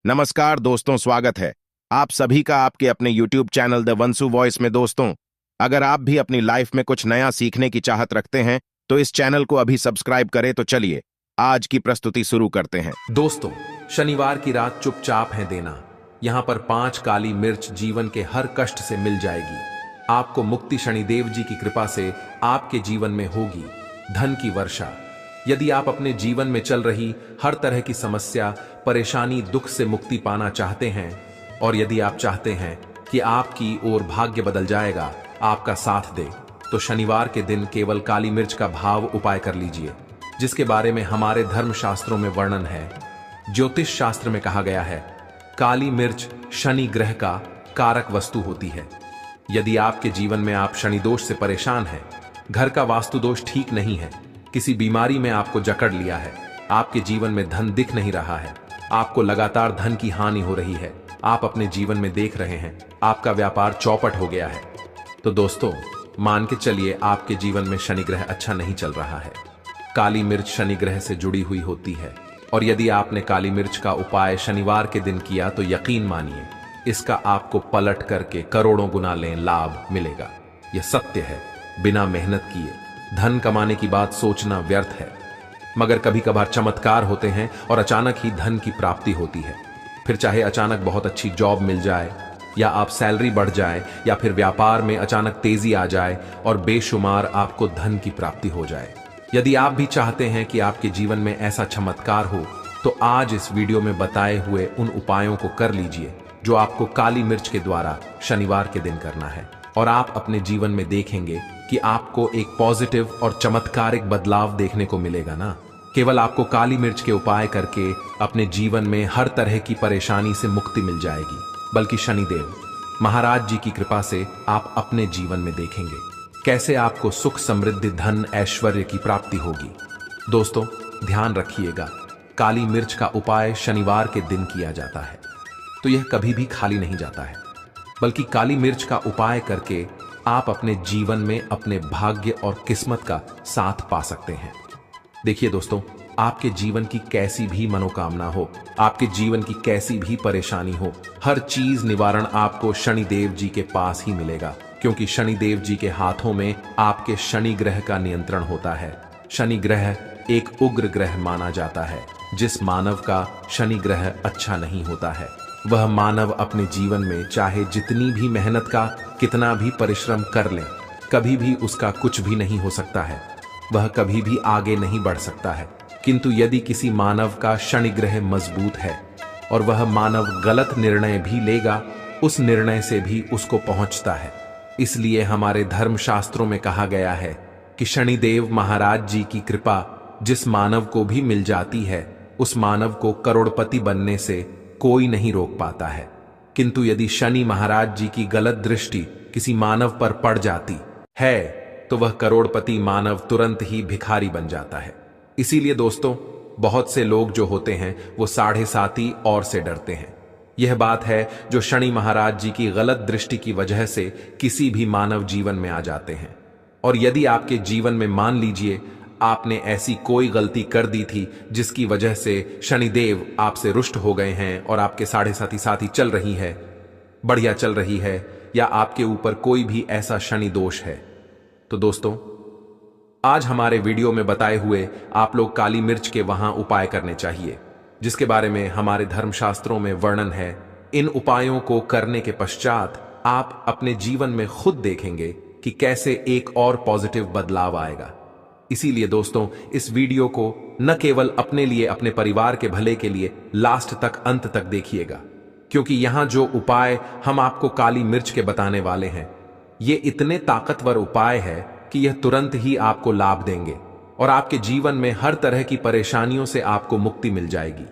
नमस्कार दोस्तों, स्वागत है आप सभी का आपके अपने YouTube चैनल द वंसु वॉइस में। दोस्तों, अगर आप भी अपनी लाइफ में कुछ नया सीखने की चाहत रखते हैं तो इस चैनल को अभी सब्सक्राइब करें। तो चलिए आज की प्रस्तुति शुरू करते हैं। दोस्तों, शनिवार की रात चुपचाप है देना। यहाँ पर 5 काली मिर्च जीवन के हर कष्ट से मिल जाएगी। आपको मुक्ति शनिदेव जी की कृपा से आपके जीवन में होगी धन की वर्षा। यदि आप अपने जीवन में चल रही हर तरह की समस्या, परेशानी, दुख से मुक्ति पाना चाहते हैं और यदि आप चाहते हैं कि आपकी ओर भाग्य बदल जाएगा, आपका साथ दे, तो शनिवार के दिन केवल काली मिर्च का भाव उपाय कर लीजिए, जिसके बारे में हमारे धर्म शास्त्रों में वर्णन है। ज्योतिष शास्त्र में कहा गया है, काली मिर्च शनि ग्रह का कारक वस्तु होती है। यदि आपके जीवन में आप शनि दोष से परेशान हैं, घर का वास्तु दोष ठीक नहीं है, किसी बीमारी में आपको जकड़ लिया है, आपके जीवन में धन दिख नहीं रहा है, आपको लगातार धन की हानि हो रही है, आप अपने जीवन में देख रहे हैं आपका व्यापार चौपट हो गया है, तो दोस्तों मान के चलिए आपके जीवन में शनि ग्रह अच्छा नहीं चल रहा है। काली मिर्च शनि ग्रह से जुड़ी हुई होती है और यदि आपने काली मिर्च का उपाय शनिवार के दिन किया तो यकीन मानिए इसका आपको पलट करके करोड़ों गुना लाभ मिलेगा। यह सत्य है। बिना मेहनत किए धन कमाने की बात सोचना व्यर्थ है, मगर कभी कभार चमत्कार होते हैं और अचानक ही धन की प्राप्ति होती है। फिर चाहे अचानक बहुत अच्छी जॉब मिल जाए या आप सैलरी बढ़ जाए या फिर व्यापार में अचानक तेजी आ जाए और बेशुमार आपको धन की प्राप्ति हो जाए। यदि आप भी चाहते हैं कि आपके जीवन में ऐसा चमत्कार हो तो आज इस वीडियो में बताए हुए उन उपायों को कर लीजिए जो आपको काली मिर्च के द्वारा शनिवार के दिन करना है, और आप अपने जीवन में देखेंगे कि आपको एक पॉजिटिव और चमत्कारिक बदलाव देखने को मिलेगा ना। केवल आपको काली मिर्च के उपाय करके अपने जीवन में हर तरह की परेशानी से मुक्ति मिल जाएगी, बल्कि शनिदेव महाराज जी की कृपा से आप अपने जीवन में देखेंगे कैसे आपको सुख, समृद्धि, धन, ऐश्वर्य की प्राप्ति होगी। दोस्तों ध्यान रखिएगा, काली मिर्च का उपाय शनिवार के दिन किया जाता है तो यह कभी भी खाली नहीं जाता है, बल्कि काली मिर्च का उपाय करके आप अपने जीवन में अपने भाग्य और किस्मत का साथ पा सकते हैं। देखिए दोस्तों, आपके जीवन की कैसी भी मनोकामना हो, आपके जीवन की कैसी भी परेशानी हो, हर चीज निवारण आपको शनिदेव जी के पास ही मिलेगा, क्योंकि शनिदेव जी के हाथों में आपके शनि ग्रह का नियंत्रण होता है। शनि ग्रह एक उग्र ग्रह माना जाता है। जिस मानव का शनि ग्रह अच्छा नहीं होता है वह मानव अपने जीवन में चाहे जितनी भी मेहनत का कितना भी परिश्रम कर ले, कभी भी उसका कुछ भी नहीं हो सकता है, वह कभी भी आगे नहीं बढ़ सकता है। किंतु यदि किसी मानव का शनि ग्रह मजबूत है और वह मानव गलत निर्णय भी लेगा, उस निर्णय से भी उसको पहुंचता है। इसलिए हमारे धर्म शास्त्रों में कहा गया है कि शनिदेव महाराज जी की कृपा जिस मानव को भी मिल जाती है, उस मानव को करोड़पति बनने से कोई नहीं रोक पाता है। किंतु यदि शनि महाराज जी की गलत दृष्टि किसी मानव पर पड़ जाती है तो वह करोड़पति मानव तुरंत ही भिखारी बन जाता है। इसीलिए दोस्तों, बहुत से लोग जो होते हैं वो 7.5 और से डरते हैं। यह बात है जो शनि महाराज जी की गलत दृष्टि की वजह से किसी भी मानव जीवन में आ जाते हैं। और यदि आपके जीवन में मान लीजिए आपने ऐसी कोई गलती कर दी थी जिसकी वजह से शनिदेव आपसे रुष्ट हो गए हैं और आपके 7.5 चल रही है, बढ़िया चल रही है, या आपके ऊपर कोई भी ऐसा शनि दोष है, तो दोस्तों आज हमारे वीडियो में बताए हुए आप लोग काली मिर्च के वहां उपाय करने चाहिए, जिसके बारे में हमारे धर्मशास्त्रों में वर्णन है। इन उपायों को करने के पश्चात आप अपने जीवन में खुद देखेंगे कि कैसे एक और पॉजिटिव बदलाव आएगा। इसीलिए दोस्तों इस वीडियो को न केवल अपने लिए, अपने परिवार के भले के लिए लास्ट तक, अंत तक देखिएगा, क्योंकि यहां जो उपाय हम आपको काली मिर्च के बताने वाले हैं ये इतने ताकतवर उपाय है कि यह तुरंत ही आपको लाभ देंगे और आपके जीवन में हर तरह की परेशानियों से आपको मुक्ति मिल जाएगी।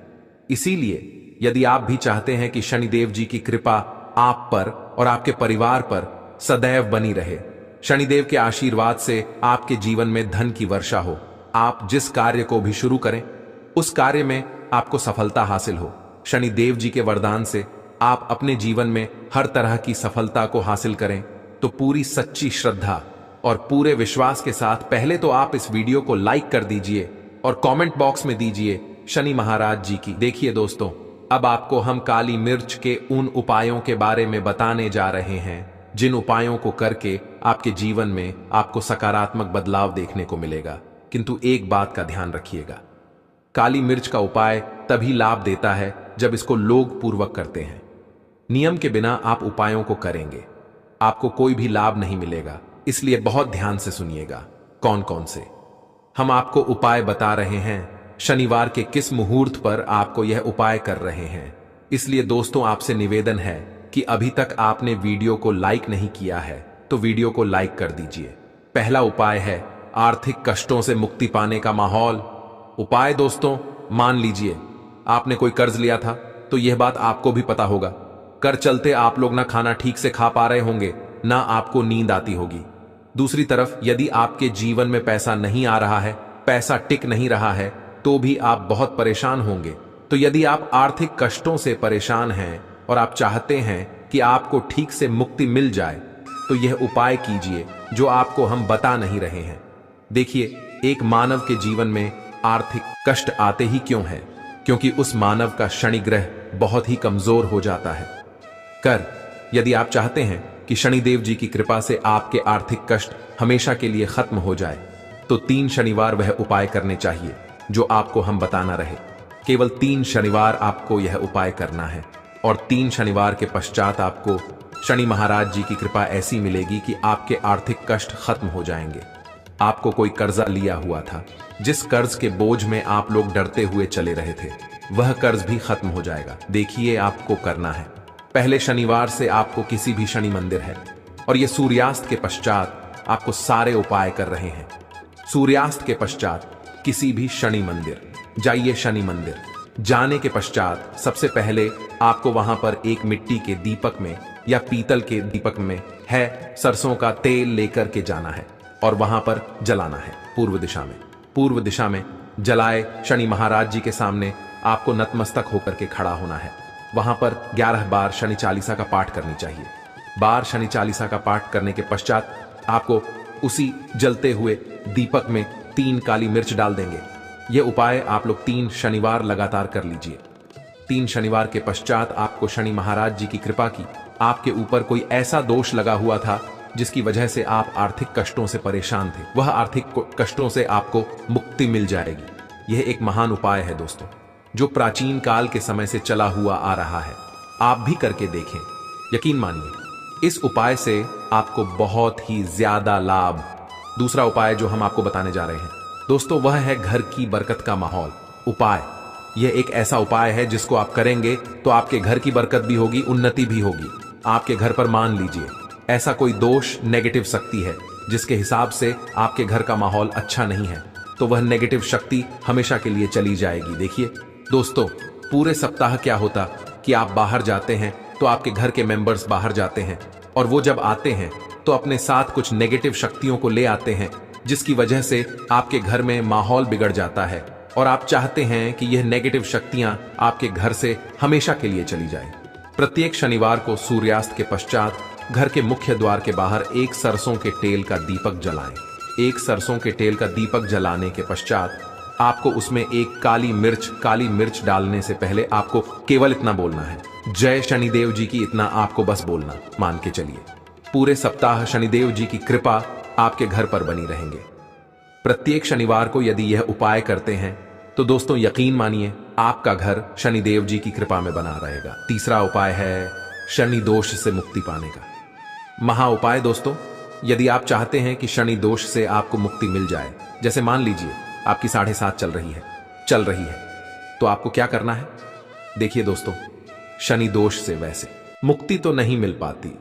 इसीलिए यदि आप भी चाहते हैं कि शनिदेव जी की कृपा आप पर और आपके परिवार पर सदैव बनी रहे, शनिदेव के आशीर्वाद से आपके जीवन में धन की वर्षा हो, आप जिस कार्य को भी शुरू करें उस कार्य में आपको सफलता हासिल हो, शनिदेव जी के वरदान से आप अपने जीवन में हर तरह की सफलता को हासिल करें, तो पूरी सच्ची श्रद्धा और पूरे विश्वास के साथ पहले तो आप इस वीडियो को लाइक कर दीजिए और कमेंट बॉक्स में दीजिए शनि महाराज जी की। देखिए दोस्तों, अब आपको हम काली मिर्च के उन उपायों के बारे में बताने जा रहे हैं जिन उपायों को करके आपके जीवन में आपको सकारात्मक बदलाव देखने को मिलेगा। किंतु एक बात का ध्यान रखिएगा, काली मिर्च का उपाय तभी लाभ देता है जब इसको लोग पूर्वक करते हैं। नियम के बिना आप उपायों को करेंगे, आपको कोई भी लाभ नहीं मिलेगा। इसलिए बहुत ध्यान से सुनिएगा। कौन कौन से हम आपको उपाय बता रहे हैं, शनिवार के किस मुहूर्त पर आपको यह उपाय कर रहे हैं। इसलिए दोस्तों, आपसे निवेदन है कि अभी तक आपने वीडियो को लाइक नहीं किया है तो वीडियो को लाइक कर दीजिए। पहला उपाय है आर्थिक कष्टों से मुक्ति पाने का माहौल। उपाय दोस्तों, मान लीजिए आपने कोई कर्ज लिया था तो यह बात आपको भी पता होगा। कर चलते आप लोग ना खाना ठीक से खा पा रहे होंगे, ना आपको नींद आती होगी। दूसरी तरफ यदि आपके जीवन में पैसा नहीं आ रहा है, पैसा टिक नहीं रहा है, तो भी आप बहुत परेशान होंगे। तो यदि आप आर्थिक कष्टों से परेशान हैं और आप चाहते हैं कि आपको ठीक से मुक्ति मिल जाए, तो यह उपाय कीजिए जो आपको हम बता नहीं रहे हैं। देखिए, एक मानव के जीवन में आर्थिक कष्ट आते ही क्यों है? क्योंकि उस मानव का शनिग्रह बहुत ही कमजोर हो जाता है। यदि आप चाहते हैं कि शनिदेव जी की कृपा से आपके आर्थिक कष्ट हमेशा के लिए खत्म हो जाए, तो 3 शनिवार वह उपाय करने चाहिए जो आपको हम बताना रहे। केवल 3 शनिवार आपको यह उपाय करना है और 3 शनिवार के पश्चात आपको शनि महाराज जी की कृपा ऐसी मिलेगी कि आपके आर्थिक कष्ट खत्म हो जाएंगे। आपको कोई कर्जा लिया हुआ था, जिस कर्ज के बोझ में आप लोग डरते हुए चले रहे थे, वह कर्ज भी खत्म हो जाएगा। देखिए, आपको करना है, पहले शनिवार से आपको किसी भी शनि मंदिर है और यह सूर्यास्त के पश्चात आपको सारे उपाय कर रहे हैं। सूर्यास्त के पश्चात किसी भी शनि मंदिर जाइए। शनि मंदिर जाने के पश्चात सबसे पहले आपको वहां पर एक मिट्टी के दीपक में या पीतल के दीपक में है सरसों का तेल लेकर के जाना है और वहां पर जलाना है पूर्व दिशा में। पूर्व दिशा में जलाए शनि महाराज जी के सामने आपको नतमस्तक होकर के खड़ा होना है। वहां पर 11 बार शनि चालीसा का पाठ करनी चाहिए। बार शनि चालीसा का पाठ करने के पश्चात आपको उसी जलते हुए दीपक में 3 काली मिर्च डाल देंगे। यह उपाय आप लोग 3 शनिवार लगातार कर लीजिए। 3 शनिवार के पश्चात आपको शनि महाराज जी की कृपा की आपके ऊपर कोई ऐसा दोष लगा हुआ था जिसकी वजह से आप आर्थिक कष्टों से परेशान थे, वह आर्थिक कष्टों से आपको मुक्ति मिल जाएगी। यह एक महान उपाय है दोस्तों, जो प्राचीन काल के समय से चला हुआ आ रहा है। आप भी करके देखें, यकीन मानिए इस उपाय से आपको बहुत ही ज्यादा लाभ। दूसरा उपाय जो हम आपको बताने जा रहे हैं दोस्तों, वह है घर की बरकत का माहौल उपाय। यह एक ऐसा उपाय है जिसको आप करेंगे तो आपके घर की बरकत भी होगी, उन्नति भी होगी। आपके घर पर मान लीजिए ऐसा कोई दोष, नेगेटिव शक्ति है जिसके हिसाब से आपके घर का माहौल अच्छा नहीं है, तो वह नेगेटिव शक्ति हमेशा के लिए चली जाएगी। देखिए दोस्तों, पूरे सप्ताह क्या होता कि आप बाहर जाते हैं तो आपके घर के मेंबर्स बाहर जाते हैं और वो जब आते हैं तो अपने साथ कुछ नेगेटिव शक्तियों को ले आते हैं, जिसकी वजह से आपके घर में माहौल बिगड़ जाता है और आप चाहते हैं कि यह नेगेटिव शक्तियां आपके घर से हमेशा के लिए चली जाएं। प्रत्येक शनिवार को सूर्यास्त के पश्चात घर के मुख्य द्वार के बाहर एक सरसों के तेल का दीपक जलाएं। एक सरसों के तेल का दीपक जलाने के पश्चात आपको उसमें एक काली मिर्च डालने से पहले आपको केवल इतना बोलना है, जय शनिदेव जी की। इतना आपको बस बोलना, मान के चलिए पूरे सप्ताह शनिदेव जी की कृपा आपके घर पर बनी रहेंगे। प्रत्येक शनिवार को यदि यह उपाय करते हैं तो दोस्तों यकीन मानिए आपका घर शनिदेव जी की कृपा में बना रहेगा। तीसरा उपाय है शनि दोष से मुक्ति पाने का महा उपाय। दोस्तों, यदि आप चाहते हैं कि शनि दोष से आपको मुक्ति मिल जाए, जैसे मान लीजिए आपकी 7.5 चल रही है, तो आपको क्या करना है? देखिए दोस्तों, शनि दोष से वैसे मुक्ति तो नहीं मिल पाती।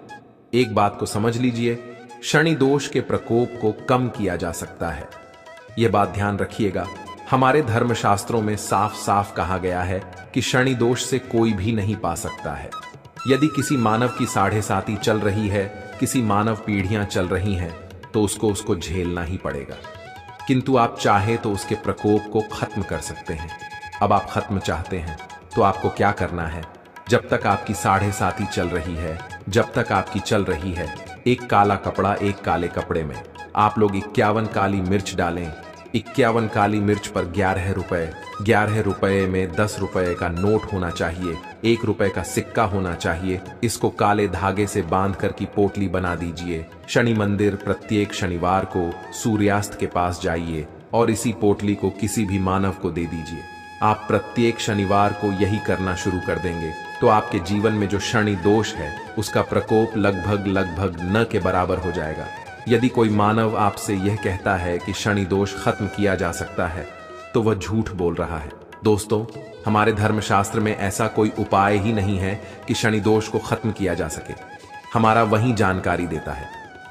एक बात को समझ लीजिए, शनि दोष के प्रकोप को कम किया जा सकता है। यह बात ध्यान रखिएगा, हमारे धर्मशास्त्रों में साफ साफ कहा गया है कि शनि दोष से कोई भी नहीं पा सकता है। यदि किसी मानव की 7.5 चल रही है, किसी मानव पीढ़ियां चल रही हैं, तो उसको झेलना ही पड़ेगा। किंतु आप चाहे तो उसके प्रकोप को खत्म कर सकते हैं। अब आप खत्म चाहते हैं तो आपको क्या करना है? जब तक आपकी 7.5 चल रही है, जब तक आपकी चल रही है, एक काला कपड़ा, एक काले कपड़े में आप लोग 51 काली मिर्च डालें 51 काली मिर्च पर 11 रुपए, 11 रुपए में 10 रुपए का नोट होना चाहिए, 1 रुपए का सिक्का होना चाहिए। इसको काले धागे से बांधकर की पोटली बना दीजिए। शनि मंदिर प्रत्येक शनिवार को सूर्यास्त के पास जाइए और इसी पोटली को किसी भी मानव को दे दीजिए। आप प्रत्येक शनिवार को यही करना शुरू कर देंगे तो आपके जीवन में जो शनि दोष है उसका प्रकोप लगभग न के बराबर हो जाएगा। यदि कोई मानव आपसे यह कहता है कि शनि दोष खत्म किया जा सकता है तो वह झूठ बोल रहा है। दोस्तों, हमारे धर्मशास्त्र में ऐसा कोई उपाय ही नहीं है कि शनि दोष को खत्म किया जा सके। हमारा वही जानकारी देता है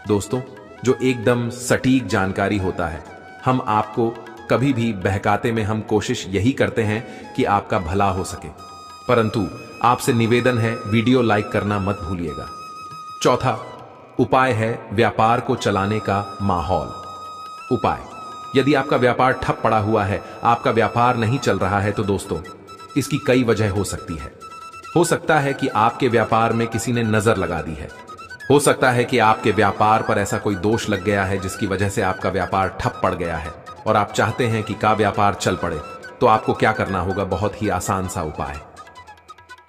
दोस्तों, जो एकदम सटीक जानकारी होता है। हम आपको कभी भी बहकाते में हम कोशिश यही करते हैं कि आपका भला हो सके, परंतु आपसे निवेदन है वीडियो लाइक करना मत भूलिएगा। चौथा उपाय है व्यापार को चलाने का माहौल। उपाय, यदि आपका व्यापार ठप पड़ा हुआ है, आपका व्यापार नहीं चल रहा है तो दोस्तों इसकी कई वजह हो सकती है। हो सकता है कि आपके व्यापार में किसी ने नजर लगा दी है। हो सकता है कि आपके व्यापार पर ऐसा कोई दोष लग गया है जिसकी वजह से आपका व्यापार ठप पड़ गया है और आप चाहते हैं कि का व्यापार चल पड़े। तो आपको क्या करना होगा, बहुत ही आसान सा उपाय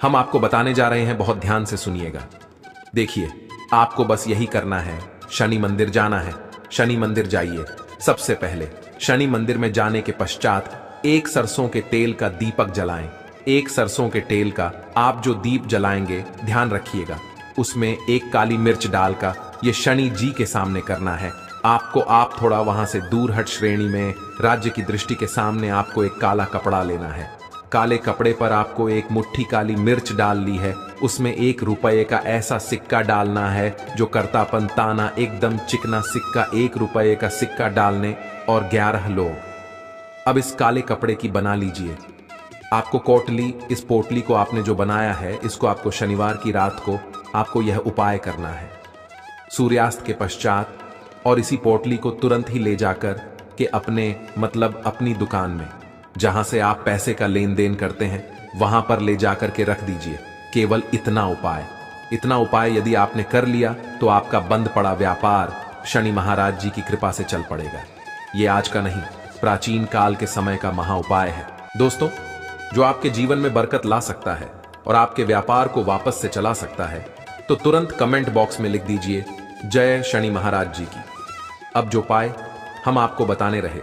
हम आपको बताने जा रहे हैं, बहुत ध्यान से सुनिएगा। देखिए, आपको बस यही करना है, शनि मंदिर जाना है। शनि मंदिर जाइए। सबसे पहले शनि मंदिर में जाने के पश्चात एक सरसों के तेल का दीपक जलाएं। एक सरसों के तेल का आप जो दीप जलाएंगे, ध्यान रखिएगा उसमें एक काली मिर्च डालकर ये शनि जी के सामने करना है। आप थोड़ा वहां से दूर हट श्रेणी में राज्य की दृष्टि के सामने आपको एक काला कपड़ा लेना है। काले कपड़े पर आपको एक मुट्ठी काली मिर्च डाल ली है, उसमें 1 रुपए का ऐसा सिक्का डालना है जो करतापन ताना एकदम चिकना सिक्का, 1 रुपए का सिक्का डालने और 11 लोग। अब इस काले कपड़े की बना लीजिए। आपको कोटली, इस पोटली को आपने जो बनाया है, इसको आपको शनिवार की रात को आपको यह उपाय करना है। सूर्यास्त के पश्चात और इसी पोटली को तुरंत ही ले जाकर के अपनी दुकान में जहां से आप पैसे का लेन देन करते हैं वहां पर ले जाकर के रख दीजिए। केवल इतना उपाय यदि आपने कर लिया तो आपका बंद पड़ा व्यापार शनि महाराज जी की कृपा से चल पड़ेगा। ये आज का नहीं, प्राचीन काल के समय का महा उपाय है दोस्तों, जो आपके जीवन में बरकत ला सकता है और आपके व्यापार को वापस से चला सकता है। तो तुरंत कमेंट बॉक्स में लिख दीजिए जय शनि महाराज जी की। अब जो उपाय हम आपको बताने रहे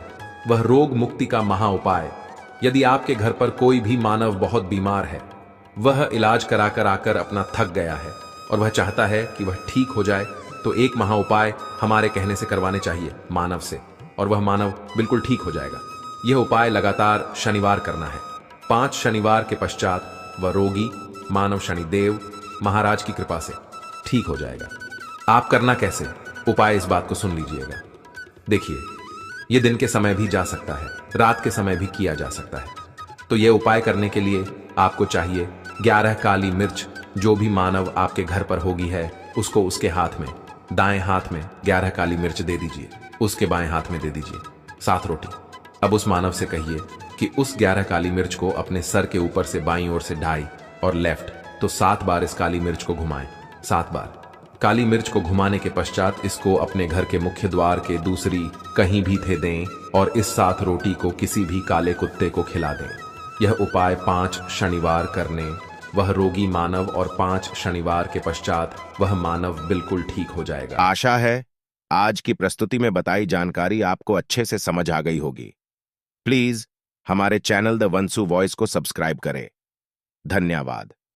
वह रोग मुक्ति का महा उपाय। यदि आपके घर पर कोई भी मानव बहुत बीमार है, वह इलाज कराकर आकर अपना थक गया है और वह चाहता है कि वह ठीक हो जाए, तो एक महा उपाय हमारे कहने से करवाने चाहिए मानव से, और वह मानव बिल्कुल ठीक हो जाएगा। यह उपाय लगातार शनिवार करना है। 5 शनिवार के पश्चात वह रोगी मानव शनिदेव महाराज की कृपा से ठीक हो जाएगा। आप करना कैसे, उपाय इस बात को सुन लीजिएगा। देखिए, यह दिन के समय भी जा सकता है, रात के समय भी किया जा सकता है। तो यह उपाय करने के लिए आपको चाहिए 11 काली मिर्च। जो भी मानव आपके घर पर होगी है, उसको उसके हाथ में, दाएं हाथ में 11 काली मिर्च दे दीजिए, उसके बाएं हाथ में दे दीजिए 7 रोटी। अब उस मानव से कहिए कि उस 11 काली मिर्च को अपने सर के ऊपर से बाईं ओर से ढाई और लेफ्ट तो 7 बार इस काली मिर्च को घुमाएं। 7 बार काली मिर्च को घुमाने के पश्चात इसको अपने घर के मुख्य द्वार के दूसरी कहीं भी थे दें और इस 7 रोटी को किसी भी काले कुत्ते को खिला दें। यह उपाय 5 शनिवार करने वह रोगी मानव और 5 शनिवार के पश्चात वह मानव बिल्कुल ठीक हो जाएगा। आशा है आज की प्रस्तुति में बताई जानकारी आपको अच्छे से समझ आ गई होगी। प्लीज हमारे चैनल द वंसु वॉइस को सब्सक्राइब करें। धन्यवाद।